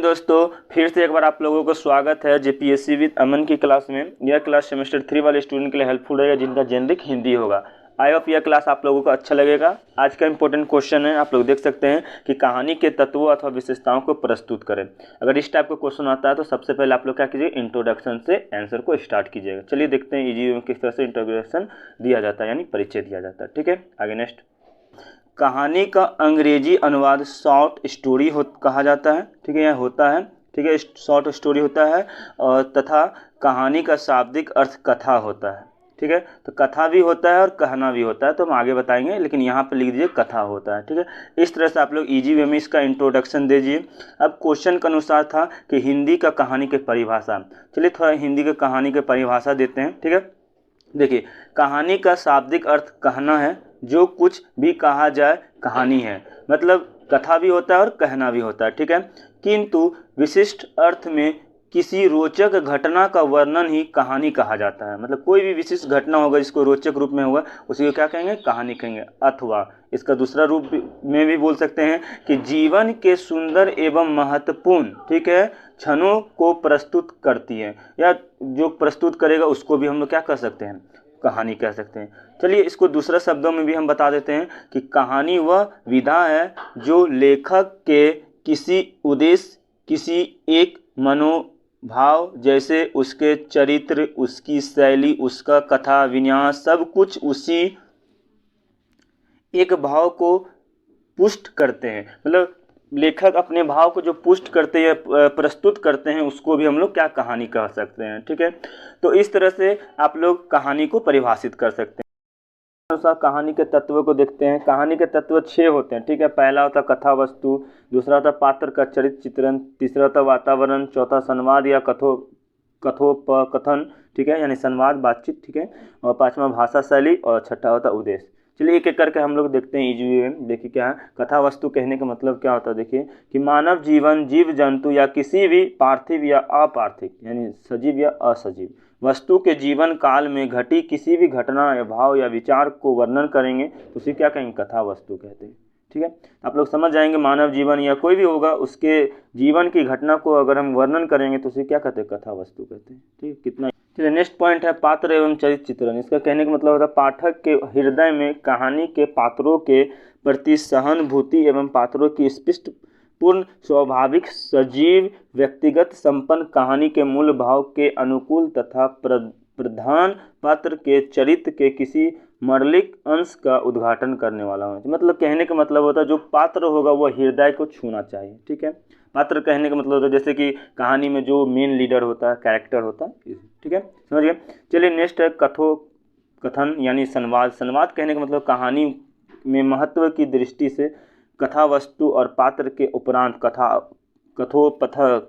दोस्तों फिर से एक बार आप लोगों को स्वागत है जेपीएससी विद अमन की क्लास में। यह क्लास सेमेस्टर 3 वाले स्टूडेंट के लिए हेल्पफुल रहेगा जिनका जेनरिक हिंदी होगा। आई होप यह क्लास आप लोगों को अच्छा लगेगा। आज का इंपॉर्टेंट क्वेश्चन है, आप लोग देख सकते हैं कि कहानी के तत्वों अथवा विशेषताओं को प्रस्तुत करें। अगर इस टाइप का क्वेश्चन आता है तो सबसे पहले आप लोग क्या कीजिए, इंट्रोडक्शन से आंसर को स्टार्ट कीजिएगा। चलिए देखते हैं इजी में किस तरह से इंट्रोडक्शन दिया जाता है, यानी परिचय दिया जाता है। ठीक है, आगे नेक्स्ट। कहानी का अंग्रेजी अनुवाद शॉर्ट स्टोरी कहा जाता है। ठीक है, यह होता है। ठीक है, शॉर्ट स्टोरी होता है और तथा कहानी का शाब्दिक अर्थ कथा होता है। ठीक है, तो कथा भी होता है और कहना भी होता है, तो हम आगे बताएंगे, लेकिन यहाँ पे लिख दीजिए कथा होता है। ठीक है, इस तरह से आप लोग इजी वे में इसका इंट्रोडक्शन दीजिए। अब क्वेश्चन के अनुसार था कि हिंदी का कहानी की परिभाषा। चलिए थोड़ा हिंदी की कहानी की परिभाषा देते हैं। ठीक है, देखिए कहानी का शाब्दिक अर्थ कहना है, जो कुछ भी कहा जाए कहानी है, मतलब कथा भी होता है और कहना भी होता है। ठीक है, किंतु विशिष्ट अर्थ में किसी रोचक घटना का वर्णन ही कहानी कहा जाता है। मतलब कोई भी विशिष्ट घटना होगा जिसको रोचक रूप में होगा उसी को क्या कहेंगे, कहानी कहेंगे। अथवा इसका दूसरा रूप में भी बोल सकते हैं कि जीवन के सुंदर एवं महत्वपूर्ण, ठीक है, क्षणों को प्रस्तुत करती है, या जो प्रस्तुत करेगा उसको भी हम लोग क्या कर सकते हैं, कहानी कह सकते हैं। चलिए इसको दूसरे शब्दों में भी हम बता देते हैं कि कहानी वह विधा है जो लेखक के किसी उद्देश्य, किसी एक मनोभाव, जैसे उसके चरित्र, उसकी शैली, उसका कथा विन्यास, सब कुछ उसी एक भाव को पुष्ट करते हैं। मतलब लेखक अपने भाव को जो पुष्ट करते हैं, प्रस्तुत करते हैं, उसको भी हम लोग क्या कहानी कह सकते हैं। ठीक है, तो इस तरह से आप लोग कहानी को परिभाषित कर सकते हैं। अनुसार कहानी के तत्व को देखते हैं। कहानी के तत्व 6 होते हैं। ठीक है, पहला होता कथा वस्तु, दूसरा होता पात्र का चरित्र चित्रण, तीसरा होता वातावरण, चौथा संवाद या कथोपकथन, ठीक है, यानी संवाद बातचीत। ठीक है, और पांचवा भाषा शैली, और छठा होता उद्देश्य। चलिए एक एक करके हम लोग देखते हैं इजी वे में। देखिए क्या है कथा वस्तु कहने का मतलब क्या होता है। देखिए कि मानव जीवन, जीव जंतु या किसी भी पार्थिव या अपार्थिव, यानी सजीव या असजीव वस्तु के जीवन काल में घटी किसी भी घटना या भाव या विचार को वर्णन करेंगे तो उसे क्या कहेंगे, कथा वस्तु कहते हैं। ठीक है, आप लोग समझ जाएंगे, मानव जीवन या कोई भी होगा उसके जीवन की घटना को अगर हम वर्णन करेंगे तो उसे क्या कहते हैं, कथा वस्तु कहते हैं। ठीक है, कितना। चलिए नेक्स्ट पॉइंट है पात्र एवं चरित्र चित्रण। इसका कहने का मतलब होता है पाठक के हृदय में कहानी के पात्रों के प्रति सहानुभूति एवं पात्रों की स्पष्ट पूर्ण स्वाभाविक सजीव व्यक्तिगत संपन्न कहानी के मूल भाव के अनुकूल तथा प्रधान पात्र के चरित्र के किसी मौलिक अंश का उद्घाटन करने वाला होना चाहिए। मतलब कहने का मतलब होता है जो पात्र होगा वह हृदय को छूना चाहिए। ठीक है, पात्र कहने का मतलब होता है जैसे कि कहानी में जो मेन लीडर होता है, कैरेक्टर होता है। ठीक है, समझिए। चलिए नेक्स्ट है कथन यानी संवाद। संवाद कहने का मतलब कहानी में महत्व की दृष्टि से कथा वस्तु और पात्र के उपरांत कथोपकथन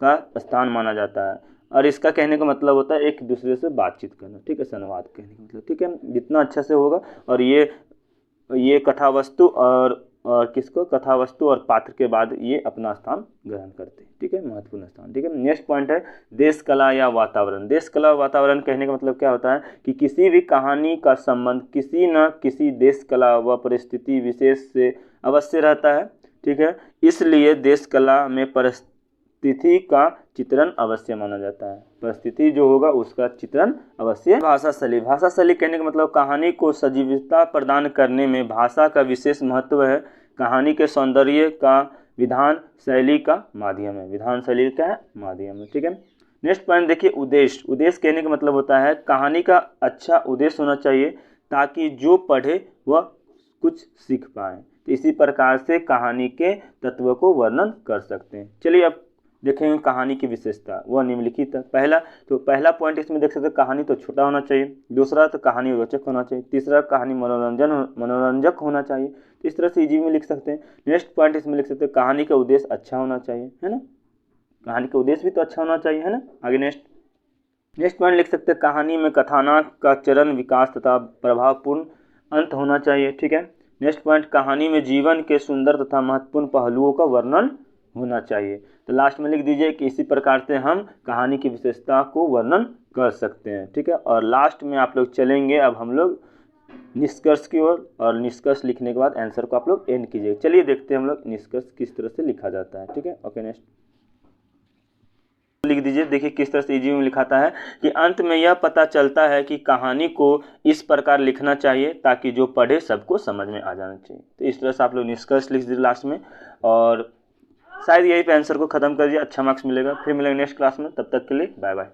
का स्थान माना जाता है, और इसका कहने का मतलब होता है एक दूसरे से बातचीत करना। ठीक है, संवाद कहने का मतलब, ठीक है, जितना अच्छा से होगा। और ये कथा वस्तु और किसको, कथा वस्तु और पात्र के बाद ये अपना स्थान ग्रहण करते हैं। ठीक है, महत्वपूर्ण स्थान। ठीक है, नेक्स्ट पॉइंट है देश कला या वातावरण। देश कला वातावरण कहने का मतलब क्या होता है कि किसी भी कहानी का संबंध किसी न किसी देश कला व परिस्थिति विशेष से अवश्य रहता है। ठीक है, इसलिए देश कला में परिस्थिति का चित्रण अवश्य माना जाता है। परिस्थिति जो होगा उसका चित्रण अवश्य। भाषा शैली। भाषा शैली कहने का मतलब कहानी को सजीवता प्रदान करने में भाषा का विशेष महत्व है। कहानी के सौंदर्य का विधान शैली का माध्यम है। विधान शैली का है माध्यम है। ठीक है, नेक्स्ट पॉइंट देखिए उद्देश्य। उद्देश्य कहने का मतलब होता है कहानी का अच्छा उद्देश्य होना चाहिए ताकि जो पढ़े वह कुछ सीख पाए। तो इसी प्रकार से कहानी के तत्व को वर्णन कर सकते हैं। चलिए अब देखेंगे कहानी की विशेषता, वह निम्नलिखित है। पहला पॉइंट इसमें देख सकते हैं, कहानी तो छोटा होना चाहिए। दूसरा तो कहानी रोचक होना चाहिए। तीसरा कहानी मनोरंजक होना चाहिए। इस तरह से इजी में लिख सकते हैं। नेक्स्ट पॉइंट इसमें लिख सकते हैं कहानी का उद्देश्य अच्छा होना चाहिए, है ना, कहानी का उद्देश्य भी तो अच्छा होना चाहिए, है ना। आगे नेक्स्ट पॉइंट लिख सकते हैं कहानी में कथानक का चरण विकास तथा प्रभावपूर्ण अंत होना चाहिए। ठीक है, नेक्स्ट पॉइंट कहानी में जीवन के सुंदर तथा महत्वपूर्ण पहलुओं का वर्णन होना चाहिए। तो लास्ट में लिख दीजिए कि इसी प्रकार से हम कहानी की विशेषता को वर्णन कर सकते हैं। ठीक है, और लास्ट में आप लोग चलेंगे, अब हम लोग निष्कर्ष की ओर, और निष्कर्ष लिखने के बाद आंसर को आप लोग एंड कीजिए। चलिए देखते हैं हम लोग निष्कर्ष किस तरह से लिखा जाता है। ठीक है, ओके नेक्स्ट लिख दीजिए। देखिए किस तरह से इजी में लिखाता है कि अंत में यह पता चलता है कि कहानी को इस प्रकार लिखना चाहिए ताकि जो पढ़े सबको समझ में आ जाना चाहिए। तो इस तरह से आप लोग निष्कर्ष लिख दीजिए लास्ट में, और शायद यही पे आंसर को खत्म कर दिया, अच्छा मार्क्स मिलेगा। फिर मिलेंगे नेक्स्ट क्लास में, तब तक के लिए बाय बाय।